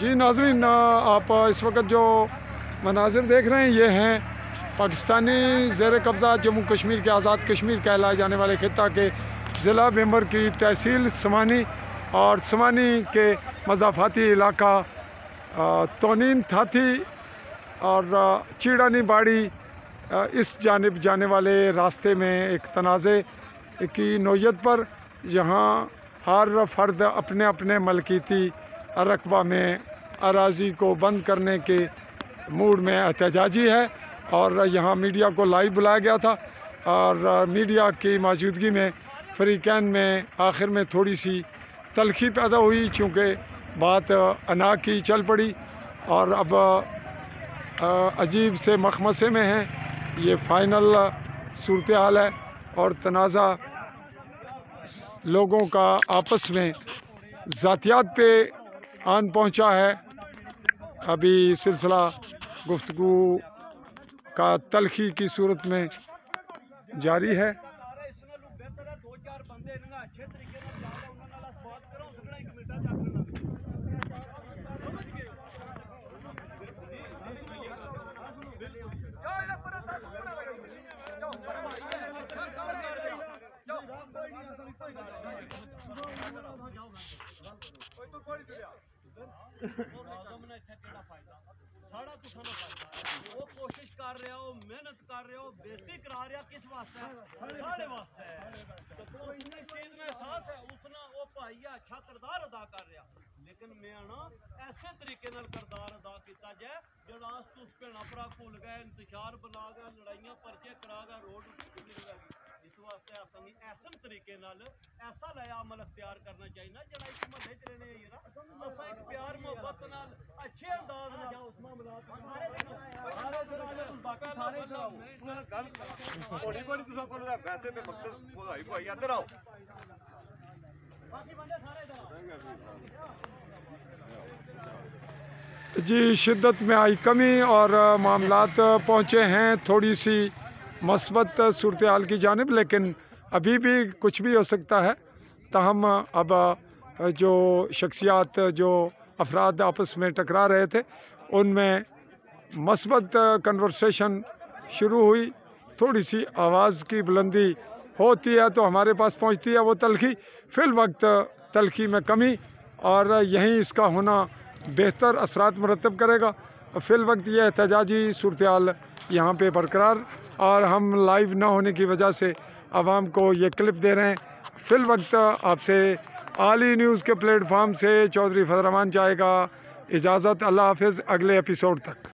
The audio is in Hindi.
जी नाज़रीन, आप इस वक्त जो मनाजिर देख रहे हैं ये हैं पाकिस्तानी ज़ेर कब्ज़ा जम्मू कश्मीर के आज़ाद कश्मीर कहलाए जाने वाले खित्ता के ज़िला बेंबर की तहसील समानी और समानी के मज़ाफ़ाती इलाका तोनीन थाथी और चीड़ानी बाड़ी इस जानिब जाने वाले रास्ते में एक तनाज़े की नौयत पर यहाँ हर फर्द अपने अपने मलकीती रकबा में अराज़ी को बंद करने के मूड में एहतजाजी है और यहाँ मीडिया को लाइव बुलाया गया था और मीडिया की मौजूदगी में फ़रीक़ैन में आखिर में थोड़ी सी तलखी पैदा हुई चूँकि बात अना की चल पड़ी और अब अजीब से मखमसे में है। ये फ़ाइनल सूरत हाल है और तनाज़ा लोगों का आपस में ज़ातियात पे आन पहुंचा है। अभी सिलसिला गुफ्तगू का तलखी की सूरत में जारी है। वो कोशिश कर रहे हो, मेहनत कर रहे हो, बेइज्जती करा रहे हो, किस वास्ते है? साढ़े वास्ते है। तो इस चीज में साथ है उसना वो भाई अच्छा किरदार अदा कर रहा, लेकिन मैं ना ऐसे तरीके नाल किरदार अदा किया जाए जो लास्ट उस भैन भरा भुल गए, इंतजार बना गए, लड़ाइयां परचे करा गए, रोड इस वास्ते अपनी ऐसे तरीके नाल ऐसा नया अमल अख्तियार करना चाहिए ना जरा इस महल्ले च रहने ना असा एक प्यार मोहब्बत नाल अच्छे अंदाज नाल जी शिद्दत में आई कमी और मामलात पहुँचे हैं थोड़ी सी मस्बत सूरत हाल की जानिब, लेकिन अभी भी कुछ भी हो सकता है। ताहम अब जो शख्सियात जो अफराद आपस में टकरा रहे थे उनमें मस्बत कन्वर्सेशन शुरू हुई, थोड़ी सी आवाज़ की बुलंदी होती है तो हमारे पास पहुंचती है वो तलखी। फ़िल वक्त तलखी में कमी और यहीं इसका होना बेहतर असरात मुरतब करेगा। फ़िल वक्त ये एहतजाजी सूरत हाल यहाँ पे बरकरार और हम लाइव ना होने की वजह से आवाम को ये क्लिप दे रहे हैं। फ़िल वक्त आपसे आली न्यूज़ के प्लेटफार्म से चौधरी फजल रहमान चाहेगा इजाज़त। अल्लाह हाफ़िज़, अगले एपिसोड तक।